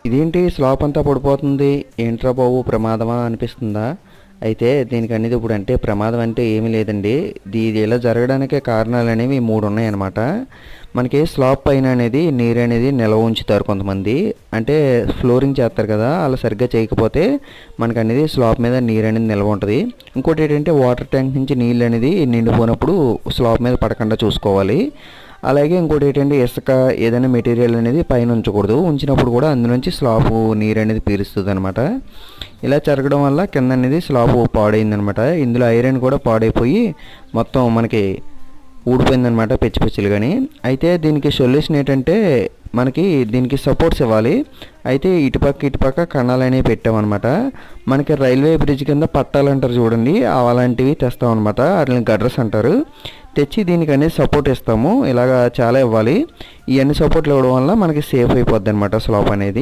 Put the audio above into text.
ఇదేంటి స్లాబ్ అంతా పడిపోతుంది, ఏంట్రా బాబు ప్రమాదమా అనిపిస్తుందా? అయితే దీనికి అనేది ఇప్పుడు అంటే ప్రమాదం అంటే ఏమీ లేదండి. ఇది ఇలా జరగడానికే కారణాలు అనేవి 3 ఉన్నాయన్నమాట. మనకి స్లాబ్ పైన అనేది నీరు అనేది నిల్వ ఉంచుతారు కొంతమంది. అంటే ఫ్లోరింగ్ చేస్తారు కదా, అలా సరిగ్గా చేయకపోతే మనకు అనేది స్లాబ్ మీద నీరు అనేది నిల్వ ఉంటుంది. ఇంకోటి ఏంటంటే వాటర్ ట్యాంక్ నుంచి నీళ్ళు అనేది నిండిపోయినప్పుడు స్లాబ్ మీద పడకుండా చూసుకోవాలి. అలాగే ఇంకోటి ఏంటంటే ఇసుక ఏదైనా మెటీరియల్ అనేది పైన ఉంచకూడదు. ఉంచినప్పుడు కూడా అందులోంచి స్లాబ్ నీరు అనేది పీలుస్తుంది అనమాట. ఇలా జరగడం వల్ల కింద అనేది స్లాబ్ పాడైందనమాట. ఇందులో ఐరన్ కూడా పాడైపోయి మొత్తం మనకి ఊడిపోయిందనమాట పిచ్చి పిచ్చిలు. కానీ అయితే దీనికి సొల్యూషన్ ఏంటంటే మనకి దీనికి సపోర్ట్స్ ఇవ్వాలి. అయితే ఇటుపక్క కణాలు అనేవి పెట్టామన్నమాట. మనకి రైల్వే బ్రిడ్జ్ కింద పట్టాలు అంటారు చూడండి, అలాంటివి తెస్తామన్నమాట. వాటిని గడ్రస్ అంటారు. తెచ్చి దీనికి అనేది సపోర్ట్ ఇస్తాము. ఇలాగా చాలా ఇవ్వాలి. ఇవన్నీ సపోర్ట్లు ఇవ్వడం వల్ల మనకి సేఫ్ అయిపోద్ది అనమాట స్లాబ్ అనేది.